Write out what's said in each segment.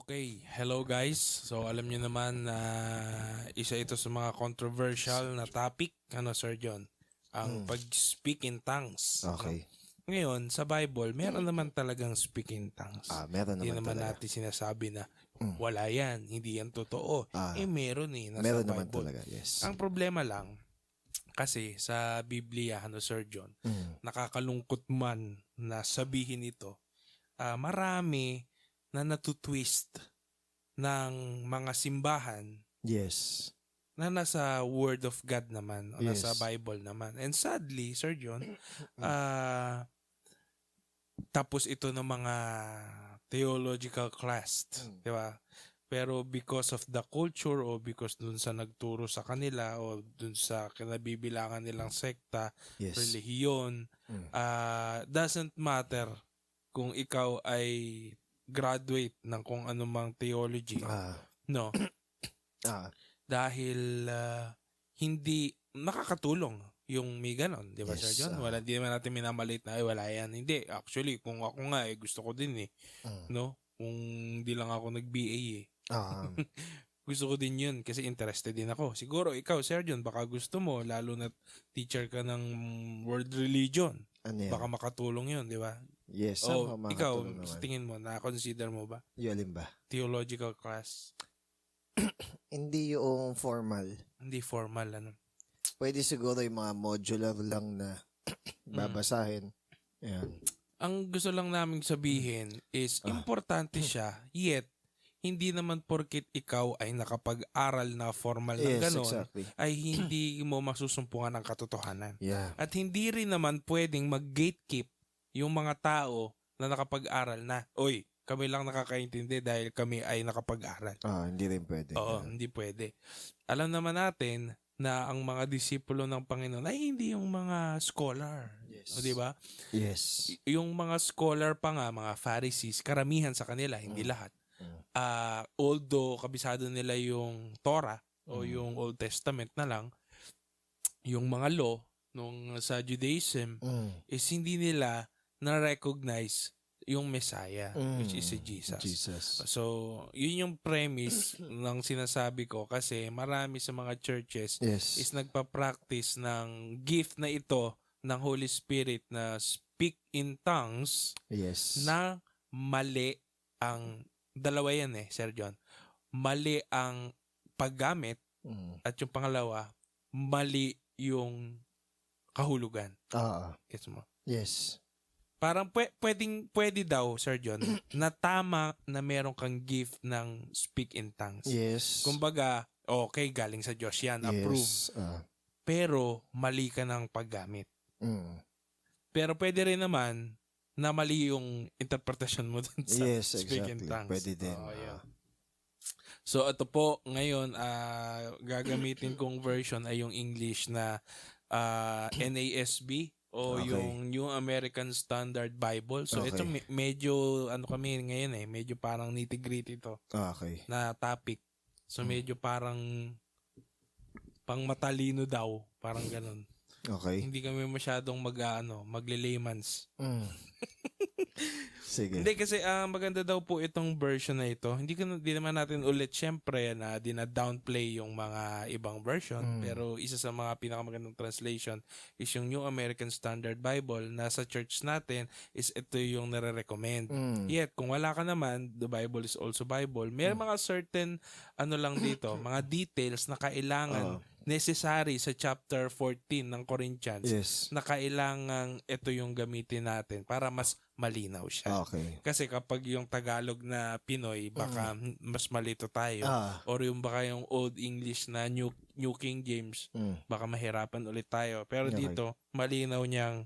Okay, hello guys. So alam niyo naman na isa ito sa mga controversial na topic, Sir John? Ang pag-speak in tongues. No? Okay. Ngayon, sa Bible, meron naman talagang speak in tongues. Meron Hindi naman naman talaga. natin sinasabi na wala yan, hindi yan totoo. Meron nasa Meron naman Bible. talaga, yes. Ang problema lang, kasi sa Biblia, Sir John, nakakalungkot man na sabihin ito, marami na natutwist ng mga simbahan Yes. na nasa Word of God naman o Yes. nasa Bible naman. And sadly, Sir John, tapos ito ng mga theological class, di ba? Pero because of the culture o because dun sa nagturo sa kanila o dun sa kinabibilangan nilang sekta, Yes. relihiyon, doesn't matter kung ikaw ay graduate ng kung anumang theology. No. Dahil hindi nakakatulong yung may ganon, di ba, Yes, Sir John? Hindi naman natin minamalit na ay wala yan. Hindi, actually, kung ako nga gusto ko din no? Kung di lang ako nag-BA gusto ko din yun kasi interested din ako. Siguro ikaw, Sir John, baka gusto mo, lalo na teacher ka ng world religion. Ano yan? Baka makatulong yun, di ba? Yes. Ikaw, tingin mo, na-consider mo ba? Yung alin ba? Theological class? Hindi yung formal. Hindi formal, ano? Pwede siguro yung mga modular lang na babasahin. Yan. Ang gusto lang naming sabihin is importante siya, yet hindi naman porkit ikaw ay nakapag-aral na formal ng ganon, exactly. ay hindi mo masusumpungan ng katotohanan. Yeah. At hindi rin naman pwedeng mag-gatekeep yung mga tao na nakapag-aral na, oy, kami lang nakakaintindi dahil kami ay nakapag-aral. Hindi rin pwede. Oo, hindi pwede. Alam naman natin na ang mga disipulo ng Panginoon ay hindi yung mga scholar. Yes. O, di ba? Yes. Yung mga scholar pa nga, mga Pharisees, karamihan sa kanila, hindi lahat. Although kabisado nila yung Torah o yung Old Testament na lang, yung mga law nung sa Judaism is hindi nila na-recognize yung Messiah, which is si Jesus. So, yun yung premise ng sinasabi ko kasi marami sa mga churches is nagpa-practice ng gift na ito ng Holy Spirit na speak in tongues na mali ang dalawa yan Sir John. Mali ang paggamit at yung pangalawa, mali yung kahulugan. Gets mo? Yes. Parang pwede daw, Sir John, na tama na meron kang gift ng speak in tongues. Yes. Kumbaga, okay, galing sa Diyos yan, approve. Pero mali ka ng paggamit. Pero pwede rin naman na mali yung interpretation mo dun sa speak in tongues. Pwede din. So ito po, ngayon, gagamitin kong version ay yung English na NASB o yung New American Standard Bible. So ito medyo, kami ngayon medyo parang nitty-gritty to na topic. So medyo parang pang matalino daw, parang ganun. Hindi kami masyadong magle-layman's. Sige. Hindi kasi maganda daw po itong version na ito. Hindi naman natin ulit syempre na dina-downplay yung mga ibang version. Pero isa sa mga pinakamagandang translation is yung New American Standard Bible na sa church natin is ito yung nare-recommend. Yet, kung wala ka naman, the Bible is also Bible. May mga certain lang dito, mga details na kailangan necessary sa chapter 14 ng Corinthians na kailangan ito yung gamitin natin para mas malinaw siya. Kasi kapag yung Tagalog na Pinoy, baka mas malito tayo. Or yung baka yung Old English na New King James, baka mahirapan ulit tayo. Pero dito, malinaw niyang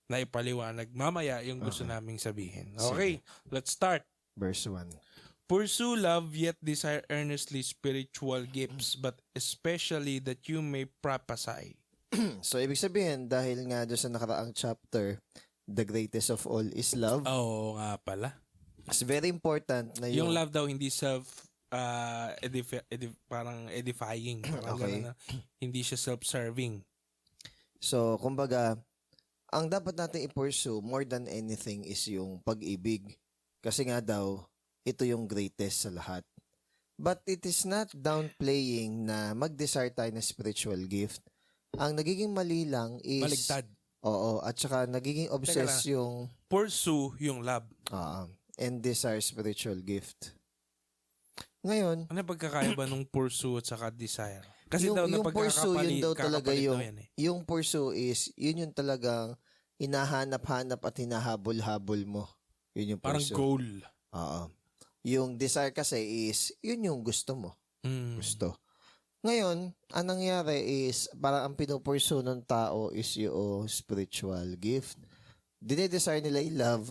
naipaliwanag. Mamaya yung gusto naming sabihin. Okay, let's start. Verse 1. Pursue love, yet desire earnestly spiritual gifts, but especially that you may prophesy. So, ibig sabihin, dahil nga doon sa nakaraang chapter, the greatest of all is love. Oo nga pala. It's very important na yung love daw hindi parang edifying. Parang na, hindi siya self-serving. So, kumbaga, ang dapat natin i-pursue more than anything is yung pag-ibig. Kasi nga daw, ito yung greatest sa lahat. But it is not downplaying na mag-desire tayo ng spiritual gift. Ang nagiging mali lang is... Baligtad. Oo, at saka nagiging obsessed yung... Pursue yung love. And desire spiritual gift. Ngayon, Ano pagkakaiba nung pursue at saka desire? Kasi daw yung pursue, yun daw talaga kakapalit yung... daw yan eh. Yung pursue is, yun yung talagang hinahanap-hanap at hinahabol-habol mo. Yun yung Parang pursue. goal. Oo. Yung desire kasi is, yun yung gusto mo. Gusto. Ngayon, ang nangyari is, parang ang pinupursue ng tao is yung spiritual gift. Dinedesire nila yung love,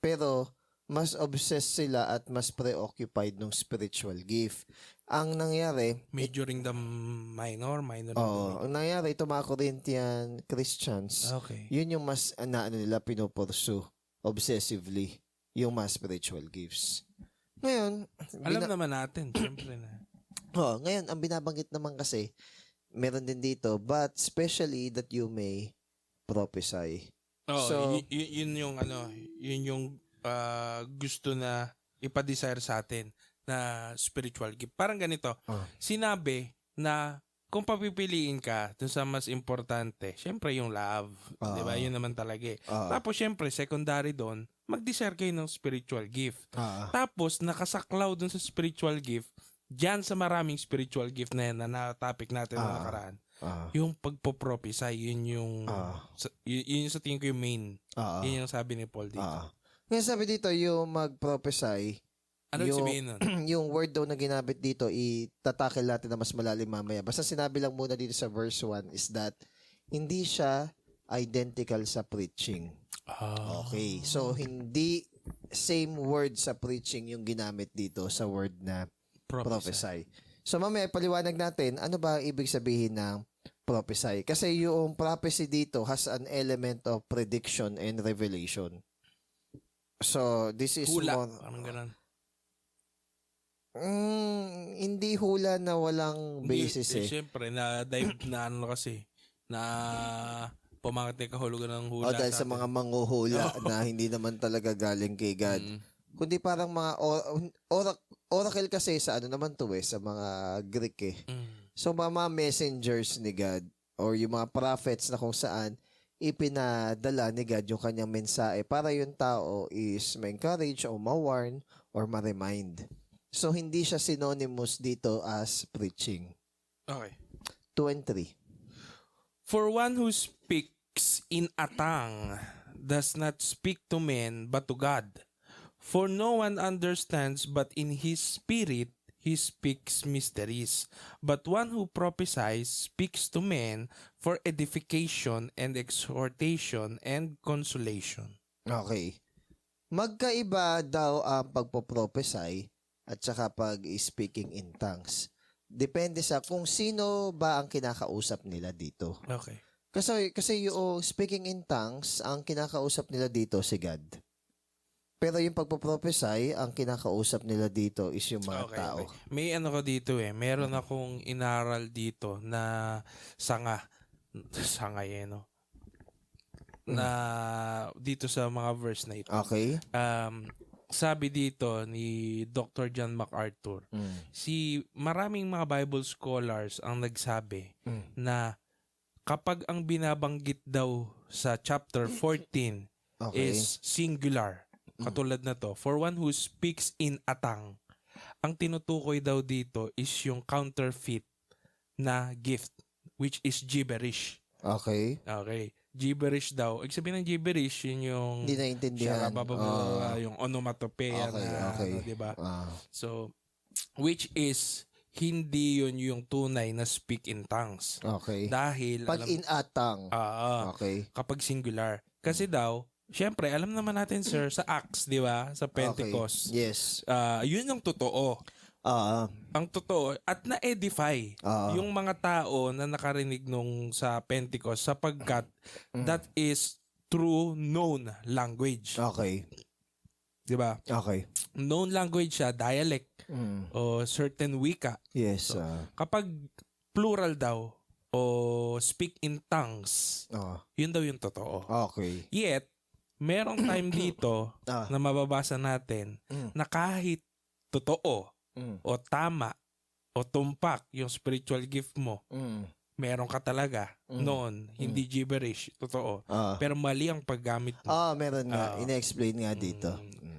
pero mas obsessed sila at mas preoccupied ng spiritual gift. Ang nangyari, Majoring the minor in the ang nangyari, ito mga Corinthian Christians, Okay. yun yung mas ano nila pinupursue obsessively, yung mas spiritual gifts. Ngayon, Alam naman natin, syempre na. ngayon, ang binabanggit naman kasi, meron din dito, but especially that you may prophesy. So, yun yung yun yung gusto na ipa-desire sa atin na spiritual gift. Parang ganito, sinabi na kung papipiliin ka dun sa mas importante, syempre yung love, di ba? Yun naman talaga eh. Tapos syempre, secondary doon, mag-desire kayo ng spiritual gift. Tapos, nakasaklaw dun sa spiritual gift, diyan sa maraming spiritual gift na yan na topic natin na nakaraan, yung pagpo-prophesy, yun yung sa tingin ko yung main. Yun yung sabi ni Paul dito. Ngayon sabi dito, yung mag-prophesy, Ano yung sabihin nun? yung word daw na ginamit dito, itatakil natin na mas malalim mamaya. Basta sinabi lang muna dito sa verse 1 is that hindi siya identical sa preaching. Okay. So, hindi same word sa preaching yung ginamit dito sa word na prophesy. So, mamaya paliwanag natin, ano ba ang ibig sabihin ng prophesy? Kasi yung prophecy dito has an element of prediction and revelation. So, this is Hula. more... Parang ganun. Hindi hula na walang basis eh. Siyempre, na-dive na kasi, na pumakit na kahulugan ng hula. Dahil sa mga manghuhula na hindi naman talaga galing kay God. Kundi parang mga oracle kasi sa ano naman to sa mga Greek eh. So mga messengers ni God or yung mga prophets na kung saan ipinadala ni God yung kanyang mensahe para yung tao is ma-encourage o ma-warn or ma-remind. So hindi siya synonymous dito as preaching. Okay. 2 and 3. For one who speaks in a tongue does not speak to men but to God. For no one understands but in his spirit he speaks mysteries. But one who prophesies speaks to men for edification and exhortation and consolation. Okay. Magkaiba daw ang pagpo-prophesy at saka pag-speaking in tongues. Depende sa kung sino ba ang kinakausap nila dito. Okay. Kasi yung speaking in tongues, ang kinakausap nila dito si God. Pero yung pagpo-prophesy, ang kinakausap nila dito is yung mga tao. Okay. May ano ko dito meron akong inaral dito na sanga na dito sa mga verse na ito. Okay. Sabi dito ni Dr. John MacArthur, maraming mga Bible scholars ang nagsabi na kapag ang binabanggit daw sa chapter 14 is singular, katulad na to, for one who speaks in a tongue, ang tinutukoy daw dito is yung counterfeit na gift, which is gibberish. Okay. Okay. Gibberish daw. Ibig sabihin ng gibberish, yun yung... Hindi naintindihan. Yung onomatopoeia okay. diba? So, which is, hindi yun yung tunay na speak in tongues. Okay. Dahil... Pag in a tongue. Okay. Kapag singular. Kasi daw, syempre, alam naman natin, sir, sa Acts, di ba? Sa Pentecost. Okay. Yes. Yun yung totoo. Ang totoo at na-edify yung mga tao na nakarinig nung sa Pentecost sapagkat that is true known language. Okay. 'Di ba? Okay. Known language siya, dialect o certain wika. Yes. So, kapag plural daw o speak in tongues, yun daw yung totoo. Okay. Yet merong time dito na mababasa natin na kahit totoo Mm. o tama o tumpak yung spiritual gift mo, Mm. meron ka talaga noon, hindi gibberish, totoo. Ah. Pero mali ang paggamit mo. Meron nga. Oo. Ina-explain nga dito.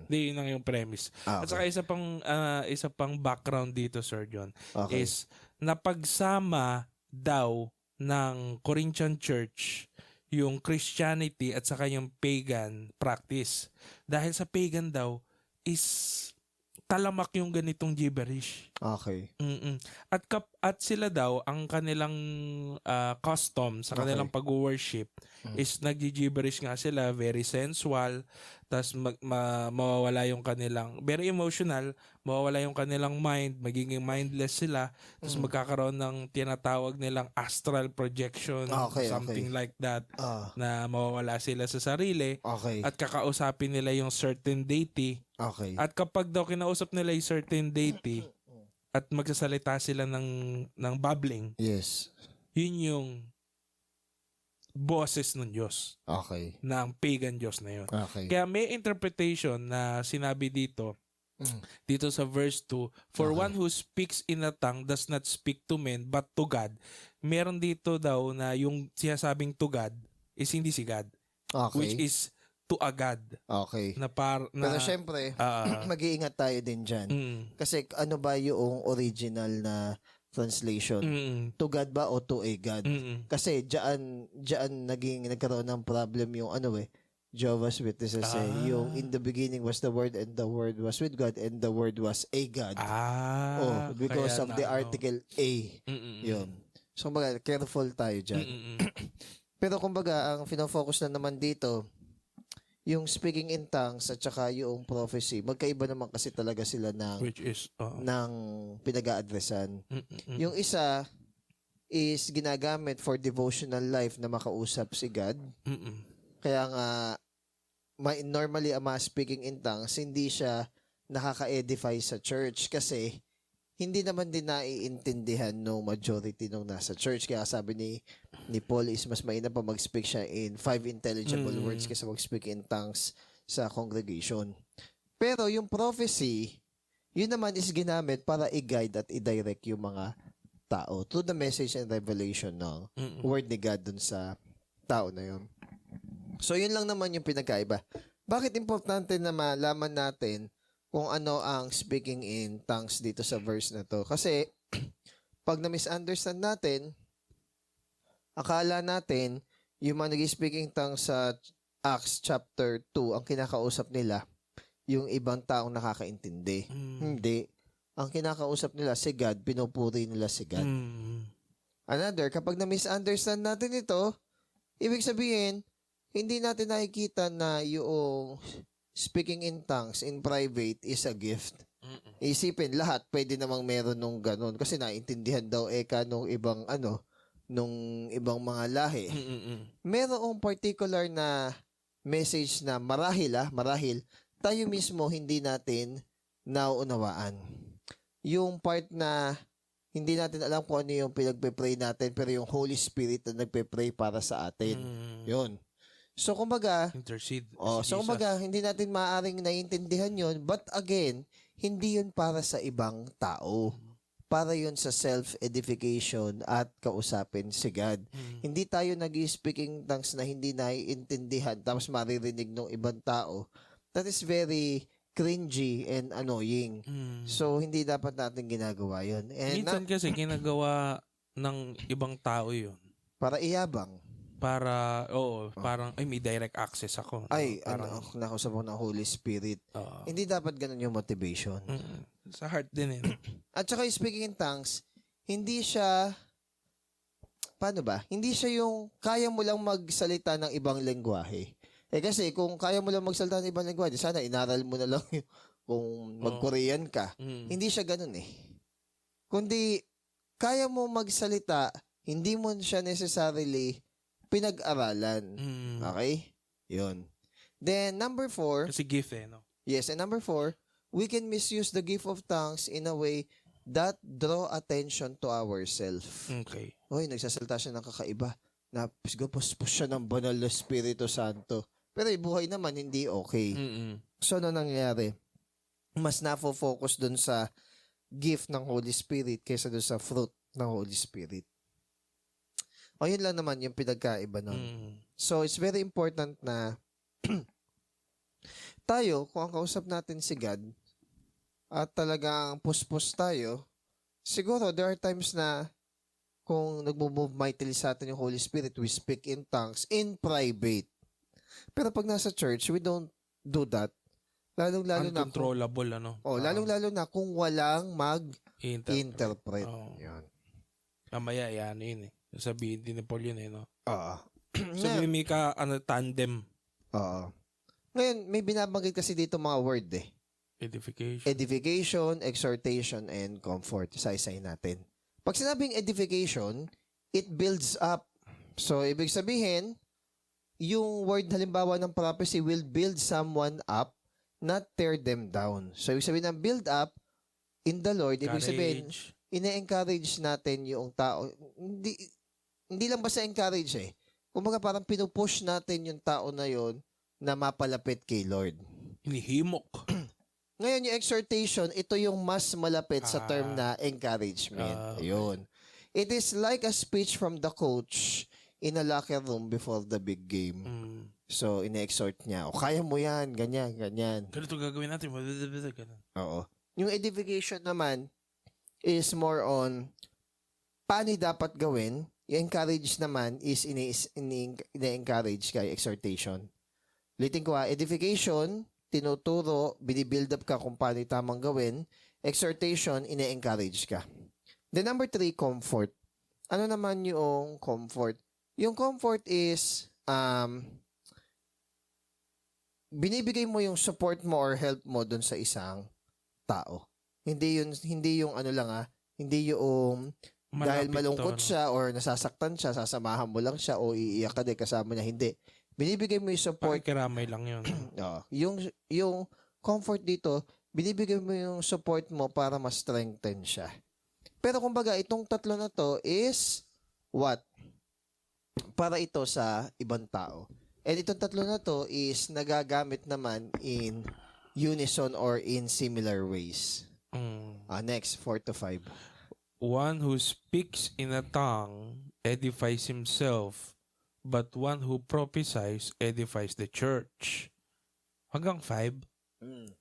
Hindi, yun ang yung premise. At saka Okay. isa pang background dito, Sir John, Okay. is napagsama daw ng Corinthian Church yung Christianity at saka yung pagan practice. Dahil sa pagan daw is talamak yung ganitong gibberish. Okay. Mm-mm. At sila daw ang kanilang custom sa kanilang pag-worship is naggi-gibberish nga sila, very sensual, tas mawawala yung kanilang very emotional, mawawala yung kanilang mind, magiging mindless sila, tas magkakaroon ng tinatawag nilang astral projection, something like that, na mawawala sila sa sarili Okay. at kakausapin nila yung certain deity. Okay. At kapag daw kinausap nila yung certain deity at magsasalita sila ng babbling, Yes. yun yung boses ng Diyos, Okay. ng pagan Diyos na yun. Okay. Kaya may interpretation na sinabi dito sa verse 2, for one who speaks in a tongue does not speak to men but to God. Meron dito daw na yung sinasabing to God is hindi si God, which Okay. is to a God. Okay. Na Pero syempre, ah, mag-iingat tayo din dyan. Kasi ano ba yung original na translation? To God ba o to a God? Kasi diyan nagkaroon ng problem yung Jehovah's Witnesses yung in the beginning was the Word and the Word was with God and the Word was a God. Because kaya of the article A. Yun. So kumbaga, careful tayo dyan. Pero kumbaga, ang fino-focus na naman dito, yung speaking in tongues at saka yung prophecy, magkaiba naman kasi talaga sila which is ng pinag-aadresan. Yung isa is ginagamit for devotional life na makausap si God. Kaya nga, normally ang mga speaking in tongues, hindi siya nakaka-edify sa church kasi hindi naman din naiintindihan ng majority nung nasa church. Kaya sabi ni Paul is mas mainam pa mag-speak siya in 5 intelligible words kaysa mag-speak in tongues sa congregation. Pero yung prophecy, yun naman is ginamit para i-guide at i-direct yung mga tao to the message and revelation ng word ni God dun sa tao na yun. So yun lang naman yung pinagkaiba. Bakit importante na malaman natin kung ano ang speaking in tongues dito sa verse na to? Kasi pag na-misunderstand natin, akala natin yung mga nag-speaking tongues sa Acts chapter 2, ang kinakausap nila yung ibang taong nakakaintindi. Hindi. Ang kinakausap nila si God, pinupuri nila si God. Another, kapag na-misunderstand natin ito, ibig sabihin, hindi natin nakikita na yung speaking in tongues in private is a gift. Isipin, lahat pwede namang meron nung ganun. Kasi naintindihan daw nung ibang nung ibang mga lahi. Merong particular na message na marahil, tayo mismo hindi natin nauunawaan. Yung part na hindi natin alam kung ano yung pinagpe-pray natin, pero yung Holy Spirit na nagpe-pray para sa atin. Yun. So, kumbaga, intercede. hindi natin maaaring naiintindihan yun. But again, hindi yun para sa ibang tao. Para yun sa self-edification at kausapin si God. Hindi tayo nag-speaking tongues na hindi naiintindihan tapos maririnig ng ibang tao. That is very cringy and annoying. So, hindi dapat natin ginagawa yun. And minsan kasi ginagawa ng ibang tao yun. Para iyabang. Parang, may direct access ako. Parang, nakausap ako ng Holy Spirit. Hindi dapat ganun yung motivation. Sa heart din eh. At saka speaking in tongues, hindi siya, paano ba? Hindi siya yung kaya mo lang magsalita ng ibang lengguwahe. Kasi kung kaya mo lang magsalita ng ibang lengguwahe, sana inaral mo na lang yung, kung mag-Korean ka. Hindi siya ganun eh. Kundi, kaya mo magsalita, hindi mo siya necessarily pinag-aralan. Okay? Yun. Then, number 4. Kasi gift no? Yes, and number 4, we can misuse the gift of tongues in a way that draw attention to ourselves. Okay. Nagsasalita siya ng kakaiba. Puspos siya ng banal na Espiritu Santo. Pero buhay naman, hindi okay. So, ano nangyayari? mas nafo-focus dun sa gift ng Holy Spirit kaysa dun sa fruit ng Holy Spirit. O yun lang naman yung pinagkaiba nun. So, it's very important na tayo, kung ang kausap natin si God, at talagang puspos tayo, siguro there are times na kung nagmo-move mightily sa atin yung Holy Spirit, we speak in tongues in private. Pero pag nasa church, we don't do that. Lalong-lalo na kung, Uncontrollable, lalong-lalo na kung walang mag-interpret. Oh. Yun. Mamaya, yan yun eh. Sabihin din ni Paul yun eh, no? Oo. Sabihin may ka, tandem. Oo. Ngayon, may binabanggit kasi dito mga word eh. Edification. Edification, exhortation, and comfort. Isa-isay natin. Pag sinabing edification, it builds up. So, ibig sabihin, yung word halimbawa ng prophecy will build someone up, not tear them down. So, ibig sabihin ng build up in the Lord, ibig sabihin, ine-encourage natin yung tao. Hindi lang basta encourage eh. Kumbaga parang pinupush natin yung tao na yon na mapalapit kay Lord. Hinihimok. Ngayon, yung exhortation, ito yung mas malapit sa term na encouragement. Okay. Ayun. It is like a speech from the coach in a locker room before the big game. So, ine-exhort niya, o kaya mo yan, ganyan, ganyan. Ganito gagawin natin. Ganun. Oo. Yung edification naman is more on paano dapat gawin. Yung encourage naman is ine-encourage kay exhortation. Litin ko edification, tinuturo, binibuild up ka kung paano tamang gawin. Exhortation, ine-encourage ka. Then number 3, comfort. Ano naman yung comfort? Yung comfort is, binibigay mo yung support mo or help mo dun sa isang tao. Hindi yung ano lang hindi yung dahil malungkot siya or nasasaktan siya, sasamahan mo lang siya o iiyak ka din kasama niya. Hindi. Binibigay mo yung support. Pakikiramay lang yun. Yung comfort dito, binibigay mo yung support mo para ma-strengthen siya. Pero kumbaga, itong tatlo na to is what? Para ito sa ibang tao. And itong tatlo na to is nagagamit naman in unison or in similar ways. Next, 4 to 5. One who speaks in a tongue edifies himself, but one who prophesies edifies the church. Hanggang 5.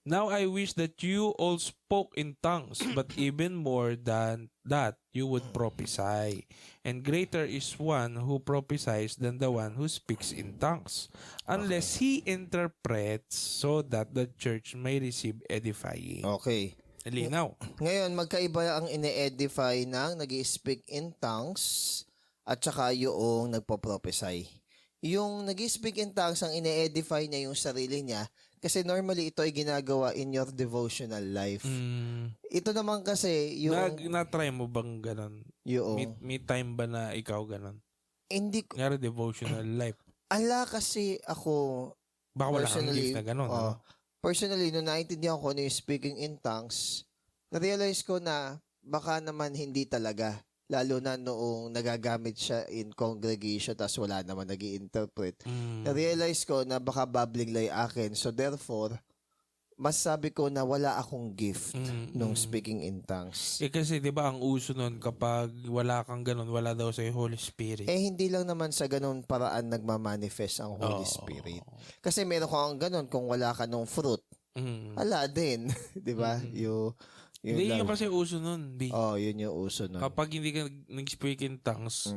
Now I wish that you all spoke in tongues, but even more than that, you would prophesy. And greater is one who prophesies than the one who speaks in tongues, unless he interprets so that the church may receive edifying. Okay. Linaw. Ngayon, magkaiba ang ine-edify ng nag-speak in tongues at saka yung nagpo-prophesy. Yung nag-speak in tongues, ang ine-edify niya yung sarili niya kasi normally ito ay ginagawa in your devotional life. Ito naman kasi yung... Na-try mo bang ganon? Yung... May time ba na ikaw ganon? Hindi ko... Ngari devotional life. Ala kasi ako... Baka wala kang gift na ganon. Personally, nung naintindihan ko ano yung speaking in tongues, na-realize ko na baka naman hindi talaga. Lalo na noong nagagamit siya in congregation tapos wala naman nag-i-interpret. Na-realize ko na baka babbling lay akin. So therefore, masasabi ko na wala akong gift nung speaking in tongues. Kasi 'di ba ang uso nun kapag wala kang ganun, wala daw sa Holy Spirit. Hindi lang naman sa ganun paraan nagmamanifest ang Holy Spirit. Kasi meron kang ganun kung wala ka nung fruit. Ala din, 'di ba? Hindi yun kasi uso nun, B. Yun yung uso nun. Kapag hindi ka nag-speak in tongues,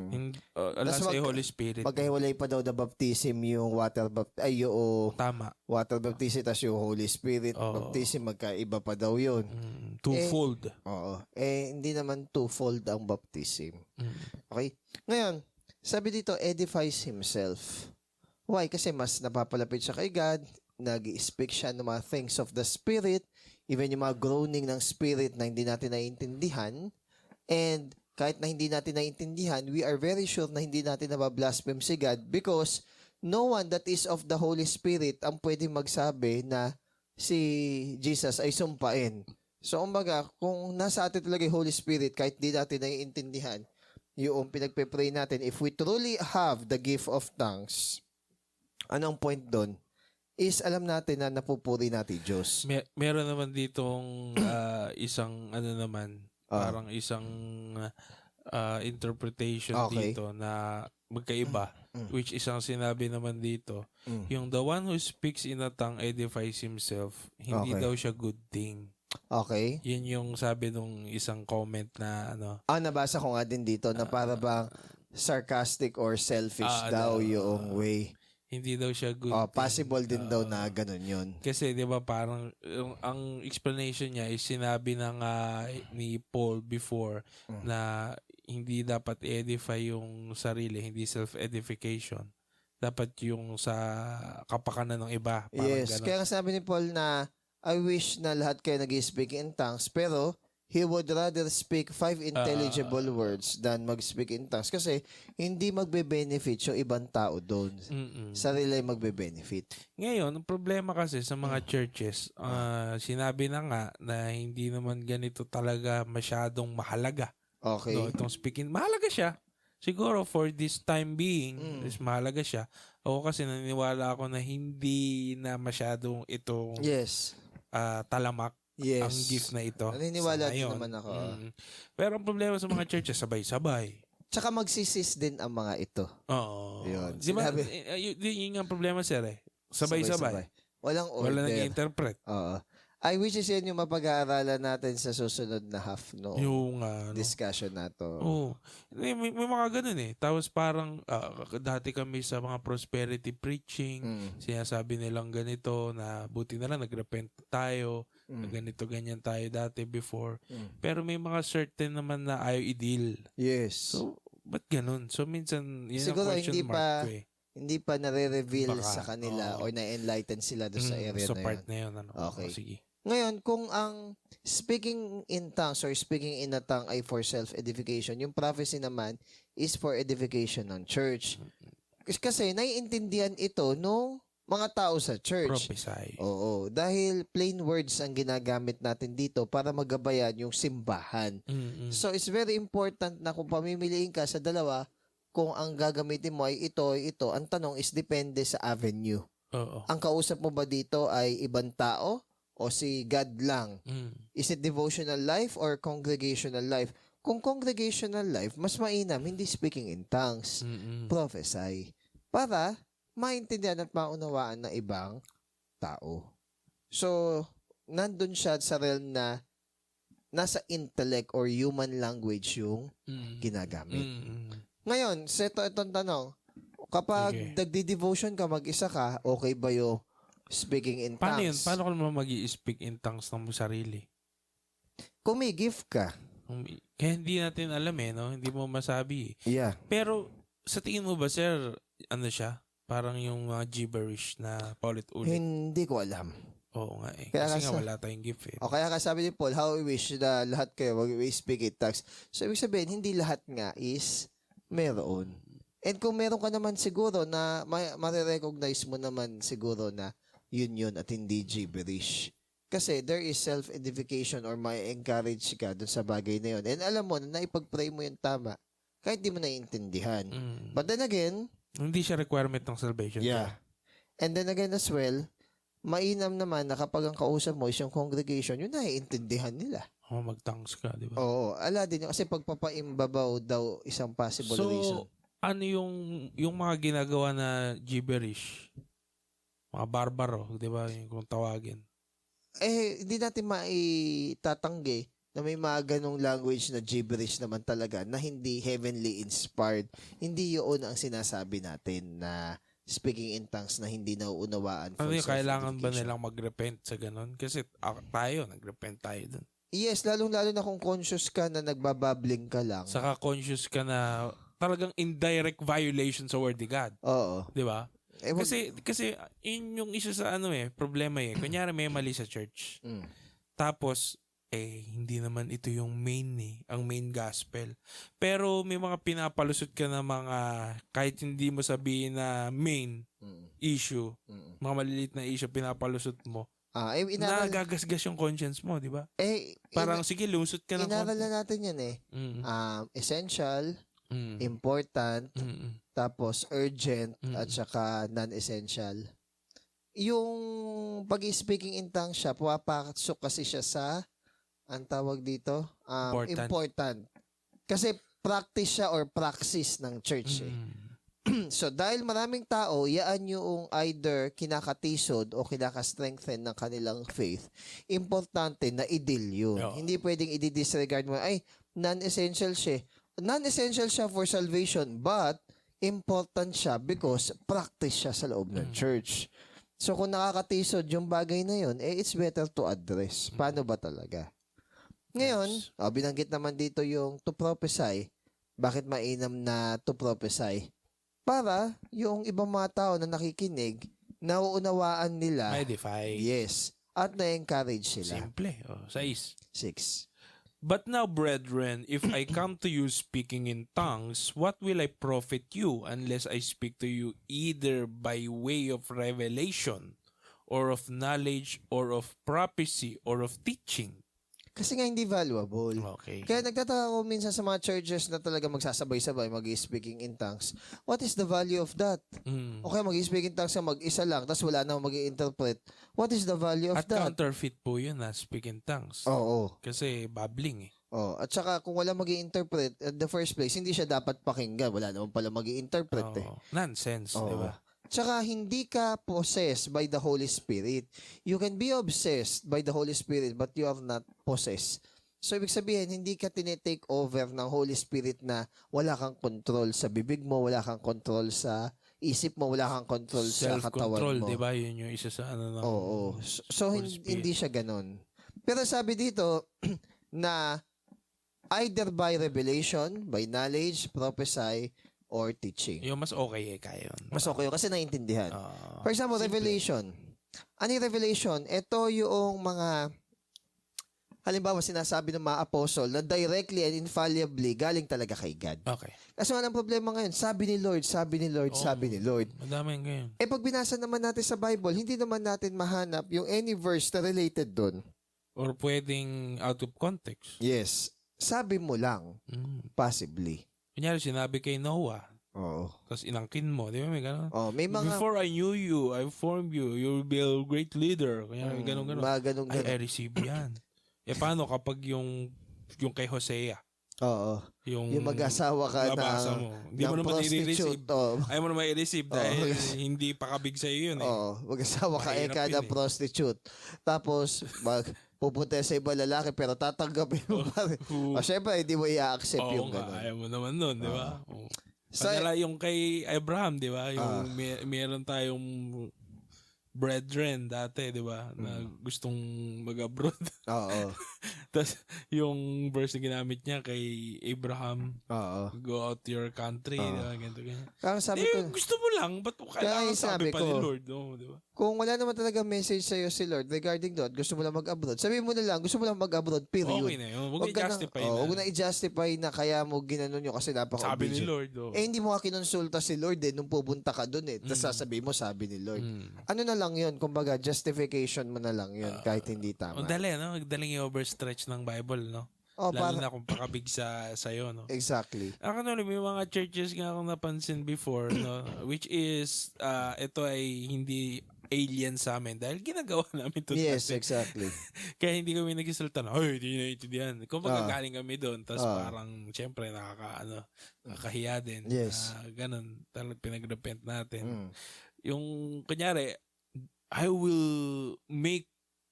ala sa Holy Spirit. Magkahiwalay pa daw na baptism yung water baptism, Tama. Water baptism tas yung Holy Spirit baptism, magkaiba pa daw yun. Twofold. Hindi naman twofold ang baptism. Okay? Ngayon, sabi dito, edifies himself. Why? Kasi mas napapalapit siya kay God, nag-speak siya ng mga things of the Spirit, even yung mga groaning ng Spirit na hindi natin naiintindihan, and kahit na hindi natin naiintindihan, we are very sure na hindi natin nabablaspheme si God because no one that is of the Holy Spirit ang pwede magsabi na si Jesus ay sumpain. So, umbaga, kung nasa atin talaga yung Holy Spirit, kahit di natin naiintindihan, yung pinagpe-pray natin, if we truly have the gift of tongues, anong point doon? is alam natin na napupuri natin Diyos. Meron naman ditong isang ano naman, parang isang interpretation Okay. dito na magkaiba, which isang sinabi naman dito, yung the one who speaks in a tongue edifies himself, hindi Okay. daw siya good thing. Okay. Yun yung sabi nung isang comment na ano. Nabasa ko nga din dito na para bang sarcastic or selfish daw yung way. Hindi daw siya good thing. Possible din daw na ganun yun. Kasi 'di ba parang ang explanation niya is sinabi na nga ni Paul before na hindi dapat edify yung sarili, hindi self-edification. Dapat yung sa kapakanan ng iba. Parang Yes, ganun. kaya nga sabi ni Paul na I wish na lahat kayo nag-speak in tongues, pero he would rather speak 5 intelligible words than mag-speak in tongues kasi hindi magbe-benefit yung ibang tao doon. Sarili magbe-benefit. Ngayon, ang problema kasi sa mga churches, sinabi na nga na hindi naman ganito talaga masyadong mahalaga. Okay. No, itong speaking, mahalaga siya. Siguro for this time being, is mahalaga siya. Ako kasi naniniwala ako na hindi na masyadong itong Yes. talamak Yes. ang gift na ito. Naniniwala sa din ngayon. naman ako. Pero ang problema sa mga churches, sabay-sabay. Tsaka magsisis din ang mga ito. Oo. Yun. Di ba? Sinabi- Yun ang problema, sir. Sabay-sabay. Walang order. Wala nag-interpret. Oo. I wish is yan yung mapag-aaralan natin sa susunod na half no Yung discussion na to. Oo. May mga ganun eh. Tapos parang dati kami sa mga prosperity preaching, sinasabi nilang ganito na buti na lang nagrepent tayo, na ganito ganyan tayo dati before. Pero may mga certain naman na ayaw i-deal. Yes. So, ba't ganun? So minsan, yun Siguro ang question hindi mark ko eh. hindi pa nare-reveal Baka, sa kanila or na-enlighten sila doon sa area sa na part yun. na yun. Ano? Okay. Sige. Ngayon, kung ang speaking in tongues or speaking in a tongue ay for self-edification, yung prophecy naman is for edification ng church. Kasi naiintindihan ito nung mga tao sa church. Prophesy. Oo, dahil plain words ang ginagamit natin dito para magabayan yung simbahan. So it's very important na kung pamimiliin ka sa dalawa, kung ang gagamitin mo ay ito, ang tanong is depende sa avenue. Oo. Ang kausap mo ba dito ay ibang tao o si God lang? Is it devotional life or congregational life? Kung congregational life, mas mainam hindi speaking in tongues, prophesy, para maintindihan at maunawaan ng ibang tao. So, nandun siya sa realm na nasa intellect or human language yung ginagamit. Ngayon, itong tanong, kapag nagdi-devotion ka, mag-isa ka, okay ba yung speaking in Paano yun? tongues? Paano ka naman mag-i-speak in tongues ng sarili? Kung may gift ka. Kaya hindi natin alam eh, no? Hindi mo masabi eh. Yeah. Pero, sa tingin mo ba, sir, ano siya? Parang yung mga gibberish na paulit-ulit. Hindi ko alam. Oo nga eh. Kaya Kasi nga kasi- wala tayong gift eh. O kaya sabi ni Paul, how we wish na lahat kayo mag-speak in tongues. So, ibig sabihin, hindi lahat nga is meron. And kung meron ka naman siguro na marirecognize mo naman siguro na yun at hindi gibberish. Kasi there is self-edification or may encourage ka dun sa bagay na yun. And alam mo na naipag-pray mo yung tama kahit di mo naiintindihan. But then again, Hindi siya requirement ng salvation. yeah. And then again as well, mainam naman na kapag ang kausap mo is yung congregation, yun naiintindihan nila. O mag-tongues ka, di ba? Oo, ala din yun. Kasi pagpapaimbabaw daw isang possible reason. So, ano yung mga ginagawa na gibberish? Mga barbaro, di ba? Yung kung tawagin. Hindi natin maitatanggi na may mga ganong language na gibberish naman talaga na hindi heavenly inspired. Hindi yun ang sinasabi natin na speaking in tongues na hindi nauunawaan for Ano yung kailangan ba self-edification. nilang mag-repent sa ganun? Kasi tayo, nag-repent tayo dun. Yes, lalong-lalo na kung conscious ka na nagbababbling ka lang. Saka conscious ka na talagang indirect violation sa word ni God. Oo. Di ba? Wag- Kasi yun yung isa sa problema eh. Kunyari may mali sa church. Tapos, hindi naman ito yung ang main gospel. Pero may mga pinapalusot ka na mga, kahit hindi mo sabihin na main issue, mga maliliit na issue, pinapalusot mo, nagagasgas yung conscience mo, di ba? Parang, sige, lusot ka ng inaral na natin yan eh. Essential, important, tapos urgent, at saka non-essential. yung pag-speaking in tongues siya, pumapasok kasi siya sa, ang tawag dito, important. Kasi practice siya or praxis ng church eh. So, dahil maraming tao, yaan yung either kinakatisod o kinaka-strengthen ng kanilang faith, importante na i-deal yun. Oo. Hindi pwedeng i-disregard mo, ay, non-essential siya. Non-essential siya for salvation, but important siya because practice siya sa loob ng church. So, kung nakakatisod yung bagay na yun, it's better to address. Paano ba talaga? Ngayon, binanggit naman dito yung to prophesy. Bakit mainam na to prophesy? Para yung ibang mga tao na nakikinig, nauunawaan nila. Edify. Yes. At na-encourage sila. Simple. 6. 6. But now, brethren, if I come to you speaking in tongues, what will I profit you unless I speak to you either by way of revelation, or of knowledge, or of prophecy, or of teaching? Kasi nga hindi valuable. Okay. Kaya nagtataka ko minsan sa mga churches na talaga magsasabay-sabay mag-speaking in tongues. What is the value of that? Okay, mag-speaking in tongues na mag-isa lang, tapos wala na mag-i-interpret. What is the value of At that? counterfeit po yun speak in tongues. Oo. Kasi babbling eh. At saka kung wala mag-i-interpret at the first place, hindi siya dapat pakinggan. Wala naman pala mag-i-interpret eh. Nonsense, di ba? Tsaka hindi ka possessed by the Holy Spirit. You can be obsessed by the Holy Spirit but you are not possessed. So ibig sabihin, hindi ka tinitake over ng Holy Spirit na wala kang control sa bibig mo, wala kang control sa isip mo, wala kang control sa katawan Self-control, mo. di ba? Yun yung isa sa ano. Oo. So hindi siya ganun. Pero sabi dito na either by revelation, by knowledge, prophesy, or teaching. Yung mas okay kaya yun. Mas okay yun kasi naintindihan. For example, simple. revelation. Ano yung revelation? Ito yung mga, halimbawa sinasabi ng mga apostle na directly and infallibly galing talaga kay God. Okay. Kasi ang problema ngayon, sabi ni Lord, sabi ni Lord, sabi ni Lord. Madami ngayon. Pag binasa naman natin sa Bible, hindi naman natin mahanap yung any verse na related doon. Or pwedeng out of context. Yes. Sabi mo lang, possibly. Kunyari, sinabi kay Noah. Oo. Tapos inangkin mo. Di ba may gano'n? May mga... Before I knew you, I formed you. You will be a great leader. Kunyari, gano'n. Mga ganun. I receive yan. Paano kapag yung kay Hosea? Oo. Yung mag-asawa ka nabasa na mo. Hindi mo naman i-receive. Ayaw mo naman i-receive dahil hindi pa kabig sa'yo yun eh. Oo. Mag-asawa ka ka na prostitute. Tapos, pupunta sa iba lalaki pero tatanggapin mo pa rin. Syempre, hindi mo i-accept yung gano'n. Ayaw mo naman nun, di ba? Padala yung kay Abraham, di ba? Yung meron tayong brethren dati, di ba? Na gustong mag-abroad. Oo. Tapos, yung verse na ginamit niya kay Abraham, go out to your country, di ba? Ganito, ganyan. Kaya sabi ko, gusto mo lang, ba't kailangan sabi pa ni Lord? No, di ba? Kung wala naman talaga message sa'yo si Lord regarding that, gusto mo lang mag-abroad, sabihin mo na lang, gusto mo lang mag-abroad, period. Okay na yun. Huwag i-justify na. Huwag na i-justify na kaya mo ginanon yun kasi napaka-obedient. Sabi ni Lord. Hindi mo ka kinonsulta si Lord nung pupunta ka dun eh. Tapos sasabihin mo, sabi ni Lord. Ano na lang yun? Kumbaga, justification mo na lang yun kahit hindi tama. Dali, no? Daling i-overstretch ng Bible, no? Lalo na kung pakabig sa'yo, no? Exactly. Ako may mga churches nga akong napansin before, no? Which is, ito ay hindi alien sa amin dahil ginagawa namin ito. Yes, exactly. Kaya hindi kami nagsisalta na, ay, hindi naintindihan. Kung magagaling kami doon, tapos parang, syempre, nakakahiya din. Yes. Ganun, talagang pinag-repent natin. Yung, kunyari, I will make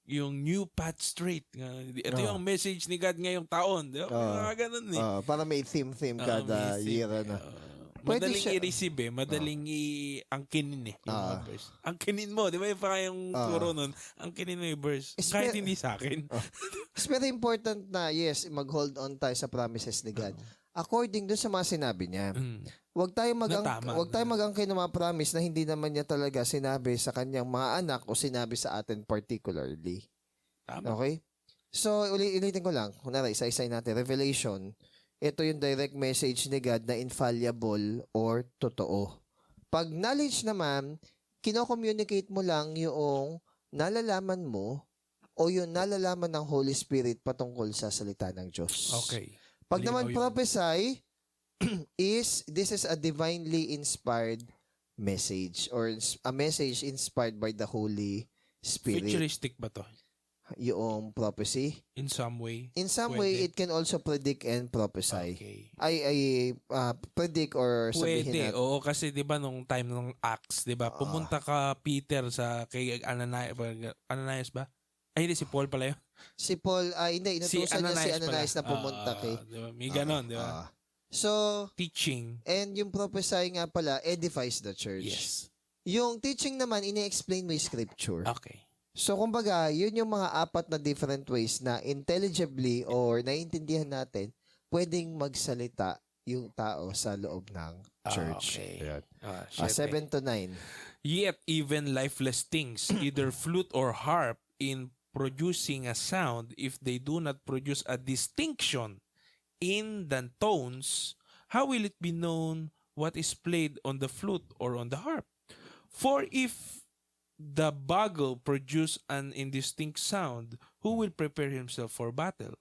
yung new path straight. Ito yung message ni God ngayong taon. Di ba? Ganun eh. Para may theme kada year. Madaling i-receive eh. Madaling i-angkinin eh. Angkinin mo. Di ba yung turo nun? Angkinin mo yung verse. Kahit hindi sa akin. It's very important na, yes, mag-hold on tayo sa promises ni God. According doon sa mga sinabi niya. Huwag tayo mag-angkin ng mga promise na hindi naman niya talaga sinabi sa kanyang mga anak o sinabi sa atin particularly. Tama. Okay? So, ulitin ko lang. Kunwari, isa-isay natin. Revelation. Ito yung direct message ni God na infallible or totoo. Pag knowledge naman, kino-communicate mo lang yung nalalaman mo o yung nalalaman ng Holy Spirit patungkol sa salita ng Diyos. Okay. Pag naman prophesy, this is a divinely inspired message or a message inspired by the Holy Spirit. Futuristic ba to? Yung prophecy. In some way? In some way, Pwede. it can also predict and prophesy. Okay. Predict or sabihin Pwede. natin. Oo, kasi 'di ba nung time ng Acts, 'di ba? Pumunta ka Peter sa kay Ananias ba? Ay, hindi si Paul pala 'yun. Si Paul, hindi, inutusan niya si Ananias pala. na pumunta kay. Diba? May ganon, di ba? So, Teaching. and yung prophesy nga pala, edifies the church. Yes. Yung teaching naman, ini-explain mo yung scripture. Okay. So, kumbaga, yun yung mga apat na different ways na intelligibly or naiintindihan natin, pwedeng magsalita yung tao sa loob ng church. Okay. Ayan. 7 7 to 9. Yet even lifeless things, either flute or harp, in producing a sound, if they do not produce a distinction in the tones, how will it be known what is played on the flute or on the harp? For if the bugle produce an indistinct sound, who will prepare himself for battle?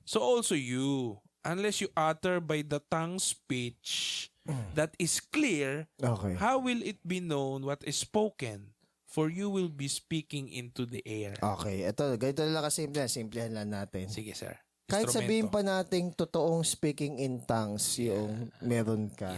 So also you, unless you utter by the tongue speech that is clear, Okay. how will it be known what is spoken? For you will be speaking into the air. Okay. Ito, ganito lang kasimple. Simplihan lang natin. Sige, sir. Kahit sabihin Instrumento. pa nating totoong speaking in tongues yung meron ka.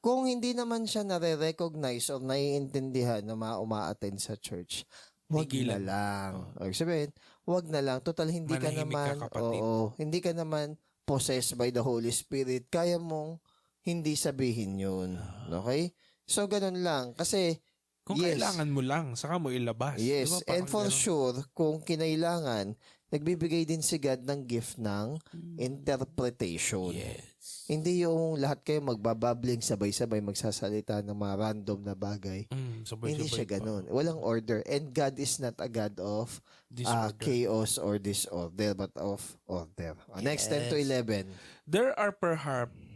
Kung hindi naman siya nare-recognize o naiintindihan na uma-attend sa church, wag na Tigilan. lang. Or sabihin, wag na lang. Total, hindi ka Manahimik naman, ka, kapatid. hindi ka naman possessed by the Holy Spirit. Kaya mong hindi sabihin yun. Okay? So, ganun lang. Kasi, Kung yes. kailangan mo lang, saka mo ilabas. yes, Di ba? and Parang for ganun. sure, kung kinailangan, nagbibigay din si God ng gift ng interpretation. Yes. Hindi yung lahat kayo magbababling sabay-sabay magsasalita ng mga random na bagay. Sabay-sabay Hindi siya pa. ganun. Walang order. And God is not a God of Disorder. chaos or disorder, but of order. Next, 10 to 11. There are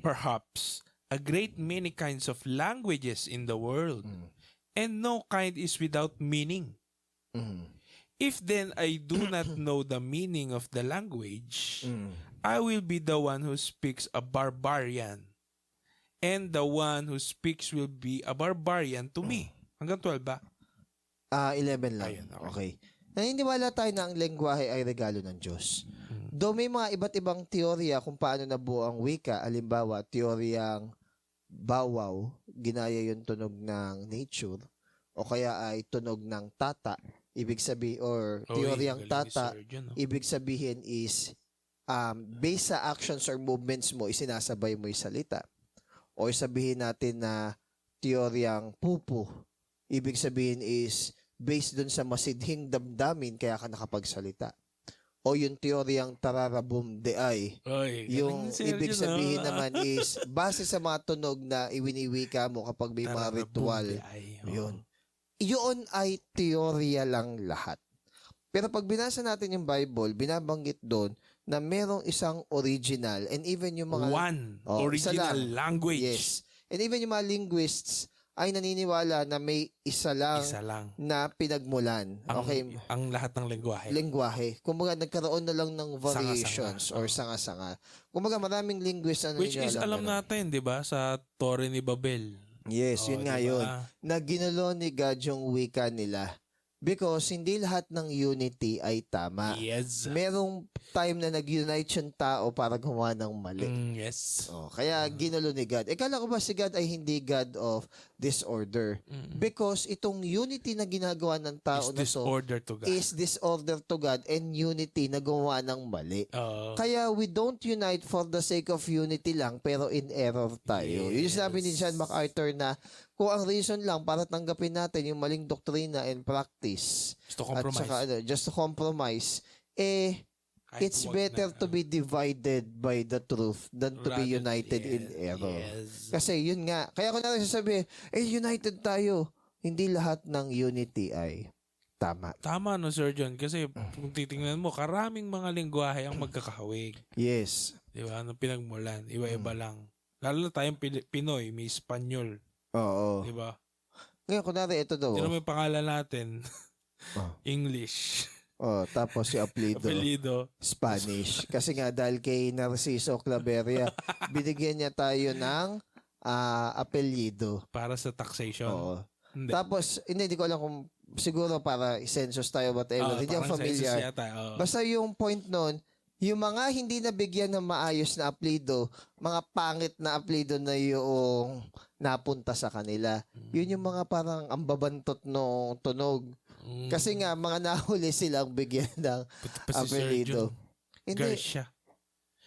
perhaps a great many kinds of languages in the world, and no kind is without meaning. If then I do not know the meaning of the language, I will be the one who speaks a barbarian, and the one who speaks will be a barbarian to me. Hanggang 12 ba? 11 lang. Ayun, okay. Naniniwala tayo na ang lengguwahe ay regalo ng Diyos. Though may mga iba't ibang teorya kung paano nabuo ang wika, alimbawa, teoryang bawaw, ginaya yung tunog ng nature, o kaya ay tunog ng tata, ibig sabihin, or teoryang tata, ibig sabihin is, based sa actions or movements mo, isinasabay mo yung salita. O sabihin natin na teoryang pupu, ibig sabihin is, based dun sa masidhing damdamin, kaya ka nakapagsalita. O yung teoryang tararabum de ay, yung ibig sabihin naman is, base sa mga tunog na iwiniwika mo kapag may mga ritual, yun. Yun ay teorya lang lahat. Pero pag binasa natin yung Bible, binabanggit doon na merong isang original and even yung mga... Original language. Yes. And even yung mga linguists ay naniniwala na may isa lang na pinagmulan. Ang lahat ng lengguwahe. Kumbaga nagkaroon na lang ng variations or sanga-sanga. Kumbaga maraming linguists na which is alam natin, 'di ba, sa Torre ni Babel. Yes, yun nga diba? yun. Na ginulo ni God yung wika nila. Because hindi lahat ng unity ay tama. Yes. Merong time na nag-unite yung tao para gumawa ng mali. Yes. Kaya ginulo ni God. Kala ko ba si God ay hindi God of disorder? Because itong unity na ginagawa ng tao na to is disorder to God and unity na gumawa ng mali. Kaya we don't unite for the sake of unity lang pero in error tayo. Yung sabi ni John MacArthur na kung ang reason lang para tanggapin natin yung maling doktrina and practice just to compromise, it's better to be divided by the truth than to be united in error. Kasi yun nga, kaya ko na rin sasabihin, united tayo. Hindi lahat ng unity ay tama. Tama no, Sir John, kasi kung titingnan mo, karaming mga lengguwahe ang magkakahawig. Yes. Di ba? Anong pinagmulan? Iba-iba lang. Lalo na tayong Pinoy, may Espanyol. Oo. Di ba? Ngayon, kunwari, ito daw. Pero may pangalan natin, English. Tapos si apelido, Spanish. Kasi nga, dahil kay Narciso Claveria, binigyan niya tayo ng apelyido. Para sa taxation. Oo. Hindi. Tapos, hindi ko alam kung siguro para census tayo whatever. Hindi ako Parang census familiar. yata. Oo. Basta yung point nun, yung mga hindi nabigyan ng maayos na apelyido, mga pangit na apelyido na yung napunta sa kanila. Yun yung mga parang ambabantot no tunog. Kasi nga, mga nahuli silang bigyan ng Pa si apelyido. Hindi. Garcia.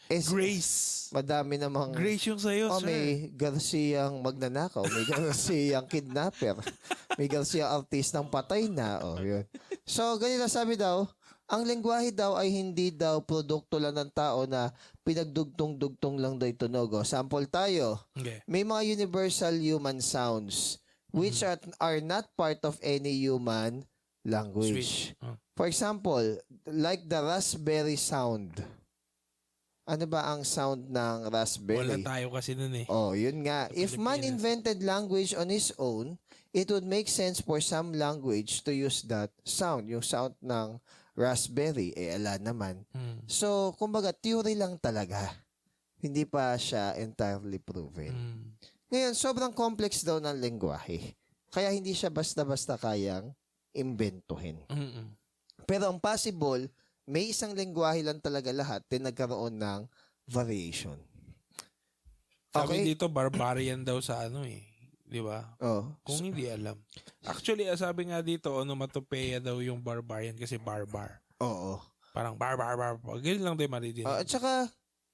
Es, Grace. madami namang... Grace yung sa'yo, sir. may Garciang magnanakaw, may Garciang kidnapper, may Garciang artistang patay na. Yun. So, ganito sabi daw, ang lengguwahe daw ay hindi daw produkto lang ng tao na pinagdugtong-dugtong lang daw tunog. Sample tayo. Okay. May mga universal human sounds which are not part of any human language. Switch. Oh. For example, like the raspberry sound. Ano ba ang sound ng raspberry? Wala tayo kasi nun eh. Yun nga. If man Pilipinas. invented language on his own, it would make sense for some language to use that sound. Yung sound ng raspberry, ala naman. So, kumbaga, theory lang talaga. Hindi pa siya entirely proven. Ngayon, sobrang complex daw ng lengguwahe. Kaya hindi siya basta-basta kayang imbentuhin. Pero ang possible, may isang lengguwahe lang talaga lahat din nagkaroon ng variation. Sabi Okay? dito, barbarian daw sa ano eh. Di ba? Kung hindi alam. Actually, sabi nga dito, onomatopoeia daw yung barbarian kasi barbar. Oo. Parang barbar. Ganyan lang din maridinig. At saka,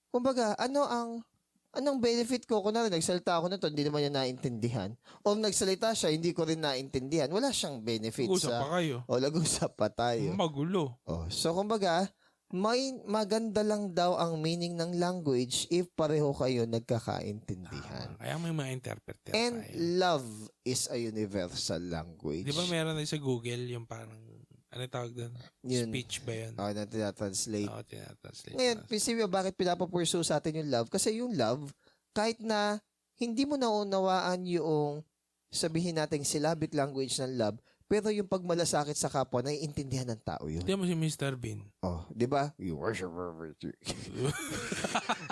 kumbaga, anong benefit ko? Kung nagsalita ako na to, hindi naman niya naintindihan. O nagsalita siya, hindi ko rin naintindihan. Wala siyang benefit Usap pa kayo. Nag-usap pa tayo. Magulo. So, kumbaga, may maganda lang daw ang meaning ng language if pareho kayo nagkakaintindihan. Kaya may mga interpreter And tayo. love is a universal language. Di ba meron na sa Google yung parang, ano tawag doon? Yun. Speech ba yun? Na tinatranslate. Oo, tinatranslate. Ngayon, pisipyo, bakit pinapapursu sa atin yung love? Kasi yung love, kahit na hindi mo naunawaan yung sabihin nating syllabic language ng love, pero yung pagmalasakit sa kapwa, naiintindihan ng tao yun. Hindi mo si Mr. Bean. Di ba? You worship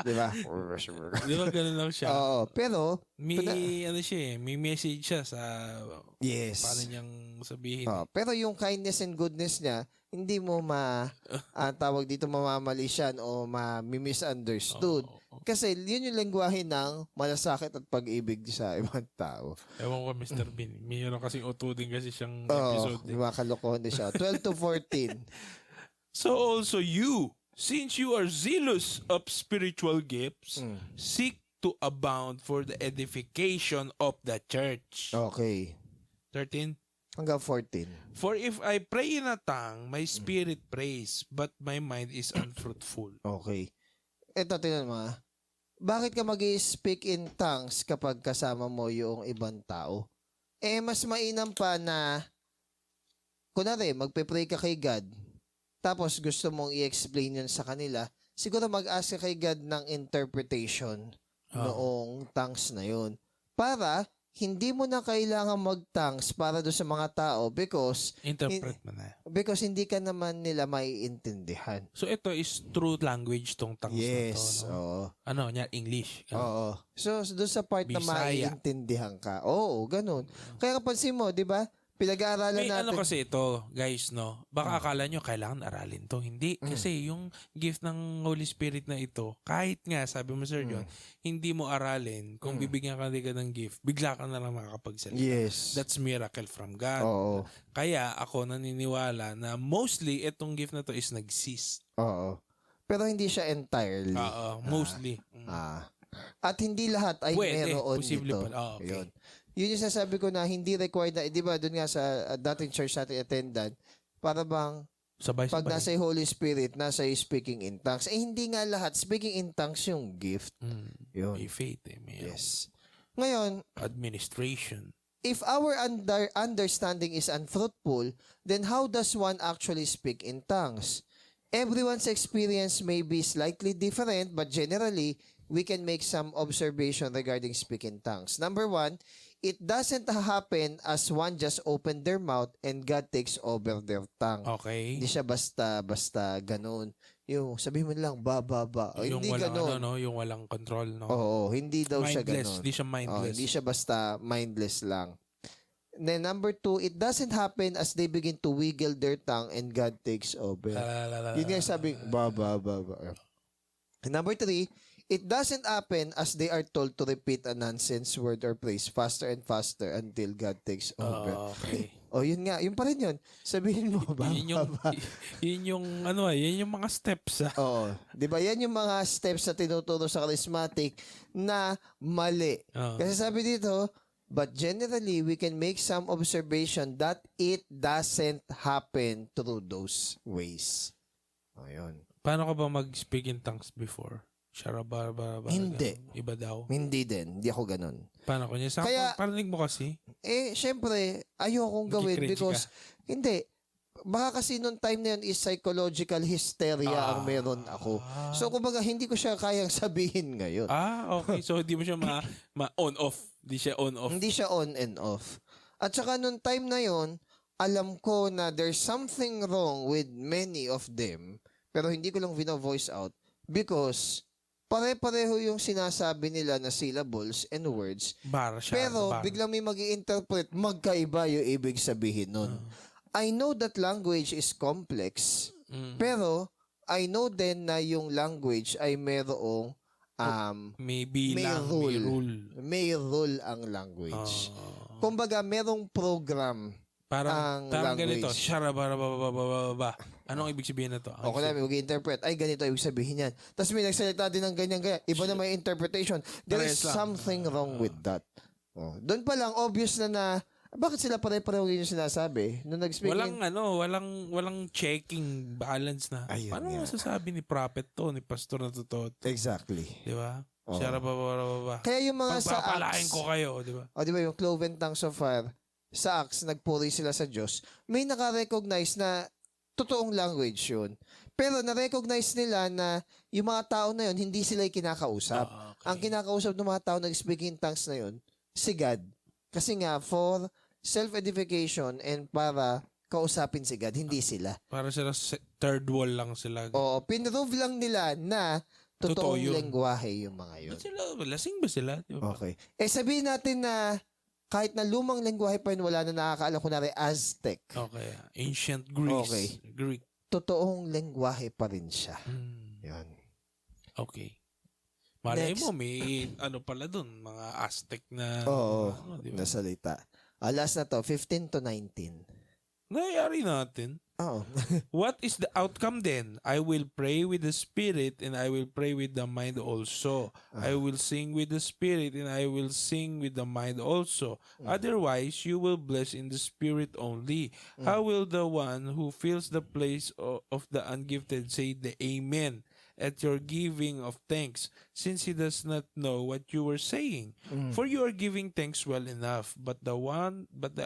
Di ba? Di ba ganun lang siya? Pero, May, ano siya eh, may message siya sa yes. paano niyang sabihin. Pero yung kindness and goodness niya, hindi mo tawag dito mamamali siya o ma-misunderstood. Kasi yun yung lengguwahe ng malasakit at pag-ibig sa ibang tao. Ewan ko, Mr. Bean. Mayroon kasing uto din kasi siyang episode. Yung mga kalokohan din siya. 12 to 14. So also you, since you are zealous of spiritual gifts, seek to abound for the edification of the church. Okay. 13. Hanggang 14. For if I pray in a tongue, my spirit prays, but my mind is unfruitful. Okay. Ito, tingnan mo Bakit ka mag-speak in tongues kapag kasama mo yung ibang tao? Mas mainam pa na, kunwari, magpe-pray ka kay God, tapos gusto mong i-explain yun sa kanila, siguro mag-ask ka kay God ng interpretation noong tongues na yun. Para hindi mo na kailangan mag-tongues para doon sa mga tao because Interpret mo na. because hindi ka naman nila maiintindihan. So ito is true language tong tongues na to. Yes, No? oo. Ano, niya English. Oo. So, doon sa part na Bisaya. maiintindihan ka. Oo, ganun. Kaya kapansin mo, di ba? Pinag-aaralan May natin. ano kasi ito, guys, no? Baka akala nyo kailangan aralin to. Hindi. Kasi yung gift ng Holy Spirit na ito, kahit nga, sabi mo, Sir John, hindi mo aralin, kung bibigyan ka ng gift, bigla ka na lang makakapagsalita. Yes. That's miracle from God. Oo. Kaya ako naniniwala na mostly itong gift na to is nag-cease. Oo. Pero hindi siya entirely. Mostly. At hindi lahat ay Pwede. meron Posible dito. pa. Okay. Yun. Yun yung sasabi ko na hindi required na, di ba, doon nga sa dating church natin attendant, para bang Sabay-sabay. pag nasa yung Holy Spirit, nasa yung speaking in tongues. Hindi nga lahat. Speaking in tongues yung gift. Yun. May faith eh. May Yes. Ngayon, administration. if our understanding is unfruitful, then how does one actually speak in tongues? Everyone's experience may be slightly different, but generally, we can make some observation regarding speaking tongues. Number one, it doesn't happen as one just opened their mouth and God takes over their tongue. Okay. Hindi siya basta ganun. yung sabihin mo lang, ba. O, Yung hindi walang ganon. yung walang control, no? Oo, hindi daw siya Mindless, ganon. hindi siya mindless. Hindi siya basta mindless lang. Then number 2, it doesn't happen as they begin to wiggle their tongue and God takes over. Yun nga yung sabi, ba. And number 3, it doesn't happen as they are told to repeat a nonsense word or phrase faster and faster until God takes over. Okay. Yun nga, yun pa rin yun. Sabihin mo ba? Yun yung yun yung mga steps. Oo. 'Di ba? Yan yung mga steps na tinuturo sa charismatic na mali. Kasi sabi dito, but generally we can make some observation that it doesn't happen through those ways. Ayun. Paano ka ba mag-speak in tongues before? Sharabara. Hindi. Iba daw. Hindi din. Hindi ako ganun. Paano ko niya? Kaya- Parinig mo kasi. Syempre, ayokong gawin Nagki-cringe because, hindi. Baka kasi nung time na yun is psychological hysteria ang meron ako. So, kumbaga, hindi ko siya kayang sabihin ngayon. Okay. So, hindi mo siya ma-on-off. Hindi siya on-off. Hindi siya on and off. At saka nung time na yon, alam ko na there's something wrong with many of them, pero hindi ko lang vino-voice out because pare-pareho yung sinasabi nila na syllables and words, Bar siya. pero bar. biglang may mag-i-interpret, magkaiba yung ibig sabihin nun. I know that language is complex, pero I know din na yung language ay merong May bilang, may may rule. may rule ang language. Kumbaga, merong program Parang ang ganito. language. Sharabara. Anong ibig sabihin na to? O kung namin mag-interpret, ay ganito ibig sabihin yan. Tapos may nagsalita din ng ganyan. Iba na may interpretation. There is Parehas lang. something wrong with that. Doon pa lang, obvious na bakit sila pare-pareho yung sinasabi? Nung nag-speak Walang checking balance na. Ayun Paano nga. masasabi ni prophet to, ni pastor na totoo? Exactly. Di ba? Oo. Sharabara. Kaya yung mga sa Pagpapalain Acts, ko kayo, di ba? di ba yung cloven tongues of fire, sa Acts, nagpuri sila sa Diyos, may nakarecognize na totoong language yun. Pero na-recognize nila na yung mga tao na yun, hindi sila yung kinakausap. Okay. Ang kinakausap ng mga tao na speaking tongues na yun, si God. Kasi nga, for self-edification and para kausapin si God, hindi sila. Para sila third wall lang sila. Oo, pinrove lang nila na Totoo totoong yun. lengguwahe yung mga yun. Ba't sila, lasing ba sila? Di ba? Okay. Sabihin natin na kahit na lumang lengguwahe pa yun, wala na nakakaalam, kunwari Aztec. Okay. Ancient Greece. Okay. Greek. Totoong lengguwahe pa rin siya. Yan. Okay. Malay Next. mo, may pala dun, mga Aztec na Oo, di ba? nasalita. Last na to, 15 to 19. Nangyayari natin. Oo. What is the outcome then? I will pray with the spirit and I will pray with the mind also. I will sing with the spirit and I will sing with the mind also. Otherwise, you will bless in the spirit only. How will the one who fills the place of the ungifted say the amen at your giving of thanks, since he does not know what you were saying? For you are giving thanks well enough, but the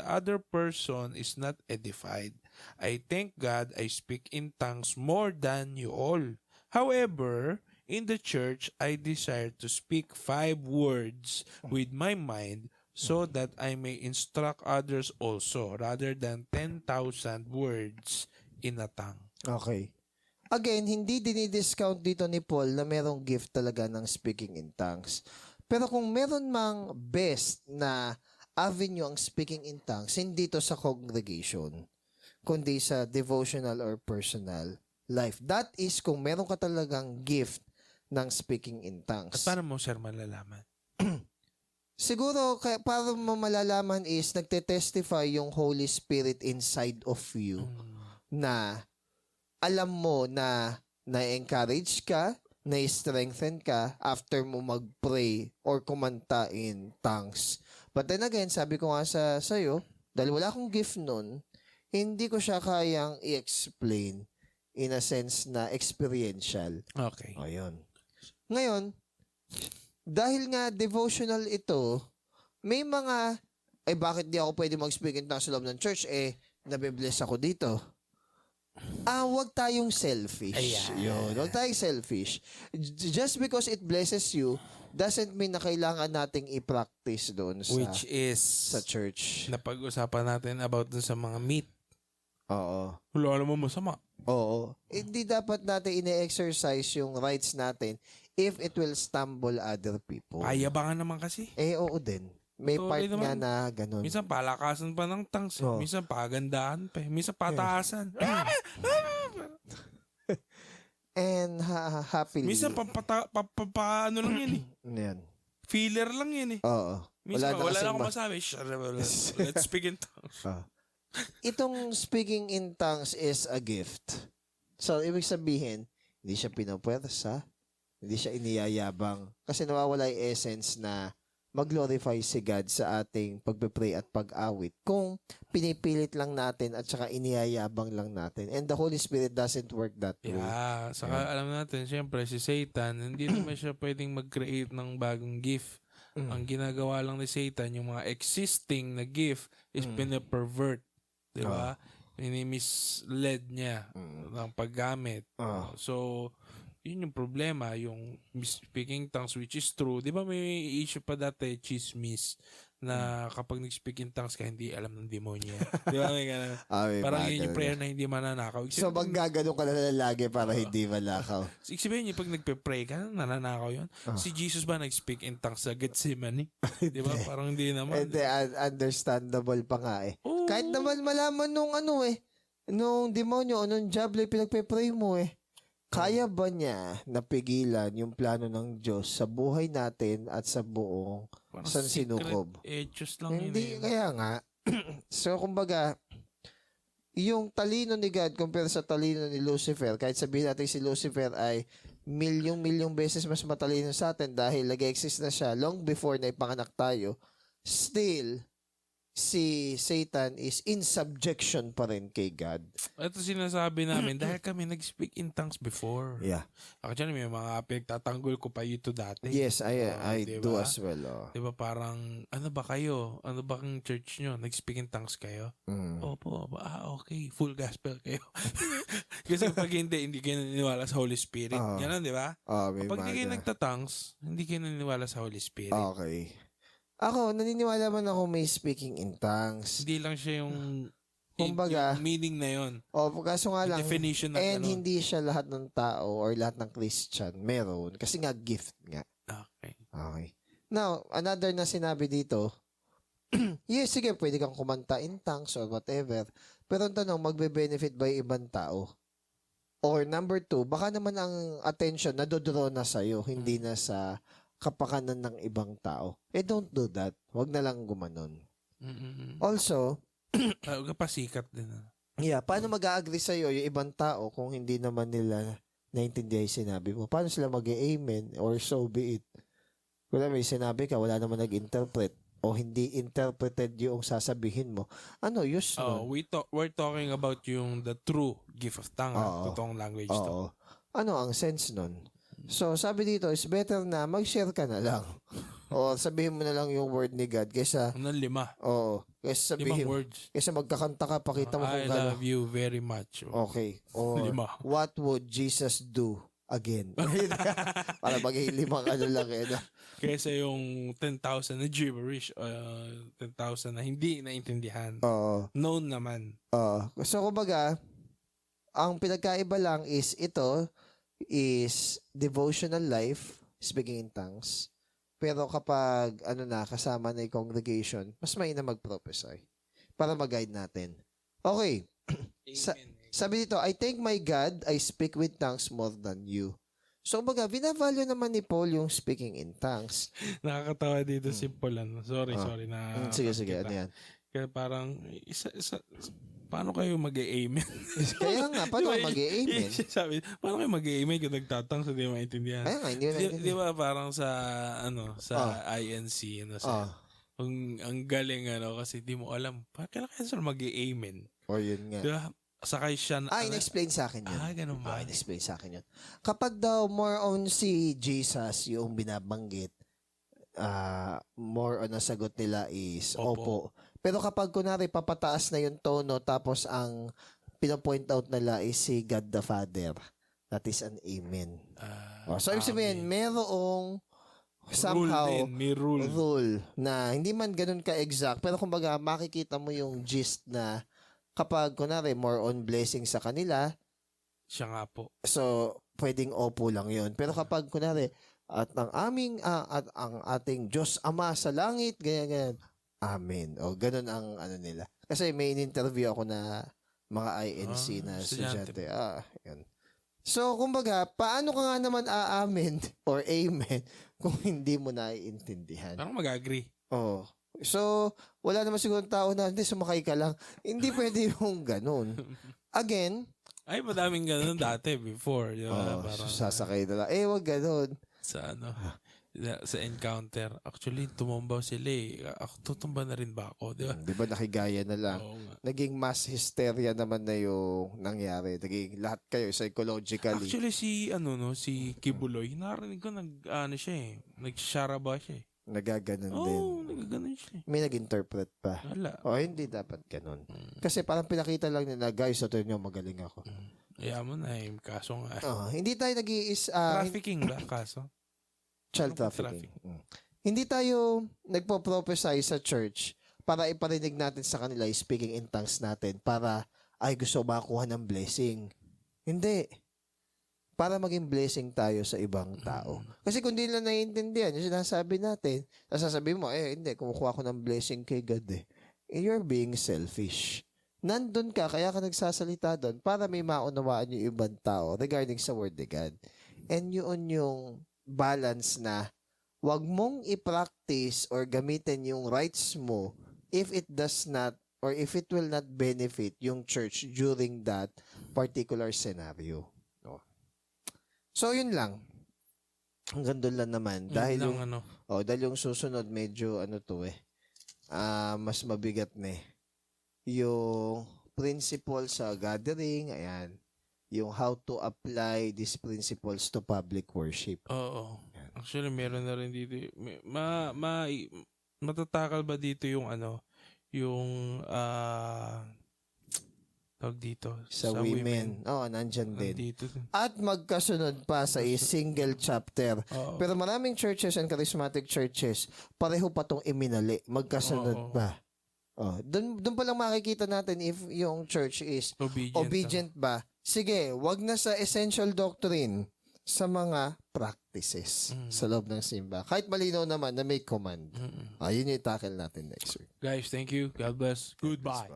other person is not edified. I thank God I speak in tongues more than you all. However, in the church I desire to speak 5 words with my mind, so that I may instruct others also, rather than 10,000 words in a tongue. Okay. Again, hindi dinidiscount dito ni Paul na merong gift talaga ng speaking in tongues. Pero kung meron mang best na avenue ang speaking in tongues, hindi to sa congregation, kundi sa devotional or personal life. That is kung meron ka talagang gift ng speaking in At tongues. paano mo, sir, malalaman? Siguro, para mo malalaman is nagte-testify yung Holy Spirit inside of you na alam mo na na-encourage ka, na-strengthen ka after mo mag-pray or kumanta in tongues. But then again, sabi ko nga sa'yo, dahil wala akong gift nun, hindi ko siya kayang i-explain in a sense na experiential. Okay. Ayun. Ngayon, dahil nga devotional ito, may mga, bakit di ako pwede mag-speak in tongues sa loob ng church? Nabibless ako dito. Wag tayong selfish. Ayan. Yun. Wag tayong selfish. Just because it blesses you, doesn't mean na kailangan nating i-practice doon Which is sa church. napag-usapan natin about dun sa mga meat. Oo. Wala naman masama. Oo. Hindi dapat natin ine-exercise yung rights natin if it will stumble other people. Payabangan naman kasi. Oo din. May Tuloy part nga naman. na ganun. Minsan palakasan pa ng tanks. Oo. Minsan pagandahan pa. Minsan pataasan. And happily. Minsan ano lang yan eh. Yan. Filler lang yan eh. Oo. Minsan wala na kasing akong masabi. Let's speak in tongues. Itong speaking in tongues is a gift. So, ibig sabihin, hindi siya pinapwersa, hindi siya iniyayabang, kasi nawawala yung essence na mag-glorify si God sa ating pagpe-pray at pag-awit kung pinipilit lang natin at saka iniyayabang lang natin. And the Holy Spirit doesn't work that way. Yeah. Saka alam natin, syempre, si Satan, hindi naman siya pwedeng mag-create ng bagong gift. Ang ginagawa lang ni Satan, yung mga existing na gift is pinapervert. Di ba? Ini-misled niya ng paggamit. So, yun yung problema, yung speaking tongues, which is true. Di ba may issue pa dati, chismis, na kapag nag-speak in tongues ka, hindi alam ng demonyo. Di ba? May ganun. Parang yun yung prayer na hindi mananakaw. So, maggagano ka na lagi para hindi malakaw. Sabihin niyo, pag nagpe-pray ka, nananakaw yun. Si Jesus ba nag-speak in tongues sa Gethsemane? Di ba? Parang hindi naman. Hindi, understandable pa nga eh. Oo. Kahit naman malaman nung nung demonyo o nung diablo yung pinagpe-pray mo eh. Kaya ba niya napigilan yung plano ng Diyos sa buhay natin at sa buong Parang sansinukob? Just lang Hindi, yun. kaya nga. So, kumbaga, yung talino ni God compare sa talino ni Lucifer, kahit sabihin natin si Lucifer ay milyong beses mas matalino sa atin dahil nag-exist na siya long before na ipanganak tayo, still, si Satan is in subjection pa rin kay God. Ito sinasabi namin dahil kami nag-speak in tongues before. Yeah. Ako dyan, may mga pinagtatanggol ko pa ito dati. Yes, I diba? do as well. Diba parang, ano ba kayo? Ano ba kang church nyo? Nag-speak in tongues kayo? Opo. Okay. Full gospel kayo. Kasi pag hindi kayo naniniwala sa Holy Spirit. Yan, di ba? Kapag hindi kayo nagtatongues, hindi kayo naniniwala sa Holy Spirit. Okay. Ako, naniniwala man ako may speaking in tongues. Hindi lang siya yung Kumbaga, yung meaning na yun. Kaso nga lang, Definition na and ganun. hindi siya lahat ng tao or lahat ng Christian meron. Kasi nga, gift nga. Okay. Okay. Now, another na sinabi dito, yes, sige, pwede kang kumanta in tongues or whatever. Pero ang tanong, magbe-benefit ba yung ibang tao? Or number 2, baka naman ang attention nadodraw na sa'yo, hindi na sa kapakanan ng ibang tao. Don't do that. Huwag na lang gumanon. Also, Kapasikat din. paano mag-a-agree sa'yo yung ibang tao kung hindi naman nila naintindihan yung sinabi mo? Paano sila mag-amen or so be it? Wala may sinabi ka, wala naman nag-interpret o hindi interpreted yung sasabihin mo. Ano, use nun? We're talking about yung the true gift of tongue. Totoong language to. Ano ang sense nun? So, sabi dito, is better na mag-share ka na lang. O sabihin mo na lang yung word ni God kaysa... Ano, 5. Kaysa 5 sabihin... words. Kaysa magkakanta ka, pakita mo I kung love you very much. Okay. Or 5. what would Jesus do again? Para maging 5 ano lang no? Kaysa yung 10,000 na gibberish, 10,000 na hindi naintindihan. Known naman. So, kumbaga, ang pinagkaiba lang is ito is devotional life, speaking in tongues. Pero kapag kasama na yung congregation, mas mainam mag-prophesy para mag-guide natin. Okay. Sabi dito, I thank my God, I speak with tongues more than you. So, baga, binavalue naman ni Paul yung speaking in tongues. Nakakatawa dito si Paul. Sorry na. Sige, ano yan? Kaya parang, paano kayo mag-amen? Kaya nga, paano mag-amen? Sabi, paano kayo mag-amen kung nagtatang sa di maintindihan? Kaya nga, hindi maintindihan. Di ba parang sa INC, ang galing, kasi di mo alam, kailan kayo sila mag-amen? O yun nga. Di ba? Sakay siya na... in-explain sa akin yun. Ganun ba? In-explain sa akin yun. Kapag daw more on si Jesus yung binabanggit, more on na sagot nila is opo. Pero kapag kunwari papataas na yung tono tapos ang pinapoint out nila is si God the Father, that is an amen. So ibig sabihin, merong somehow may rule na hindi man ganun ka-exact, pero kumbaga makikita mo yung gist na kapag kunwari more on blessing sa kanila, Siya nga po. So, pwedeng opo lang yun. Pero kapag, kunwari, at ang ating Diyos Ama sa langit, ganyan. Amen. O, ganun ang ano nila. Kasi may in-interview ako na mga INC na estudyante. Yun. So, kumbaga, paano ka nga naman aamen or amen kung hindi mo naiintindihan? Parang mag-agree. Oh. So, wala naman siguro tao na, hindi, sumakay ka lang. Hindi pwede yung ganun. Again, Ay, madaming ganun dati before. Parang, sasakay na lang. Wag ganun. sa sa encounter. Actually, tumumbaw sila eh. Ako, tutumba na rin ba ako? Di ba? Di ba nakigaya na lang? Oo nga. Naging mass hysteria naman na yung nangyari. Naging lahat kayo psychologically. Actually, si Kibuloy, narinig ko siya eh. Nagsyaraba siya eh. Nagaganon din. Nagaganon siya eh. May nag-interpret pa. Wala. Hindi dapat ganun. Kasi parang pinakita lang nila, guys, ito nyo, magaling ako. Kaya mo na eh. Kaso nga. Hindi tayo Trafficking ba? Kaso? child trafficking. Hindi tayo nagpo-prophesy sa church para iparinig natin sa kanila yung speaking in tongues natin para gusto makakuha ng blessing. Hindi. Para maging blessing tayo sa ibang tao. Kasi kung di nila naiintindihan yung sinasabi natin, sasabihin mo, hindi, kumukuha ko ng blessing kay God eh. You're being selfish. Nandun ka, kaya ka nagsasalita doon para may maunawaan yung ibang tao regarding sa word of God. And yun yung balance na wag mong i-practice or gamitin yung rights mo if it does not or if it will not benefit yung church during that particular scenario. No? So, yun lang. Hanggang doon lang naman. Dahil yung susunod medyo mas mabigat na eh. Yung principle sa gathering, ayan. Yung how to apply these principles to public worship. Oo. Actually, meron na rin dito. Matatakal ba dito yung tawag dito? Sa women. Nandyan din. Dito. At magkasunod pa sa single chapter. Pero maraming churches and charismatic churches, pareho pa tong iminali. Magkasunod pa. Doon pa lang makikita natin if yung church is obedient ba. Sige, wag na sa essential doctrine, sa mga practices sa loob ng simba. Kahit malinaw naman na may command. Yun yung i-tackle natin next week. Guys, thank you. God bless. Goodbye.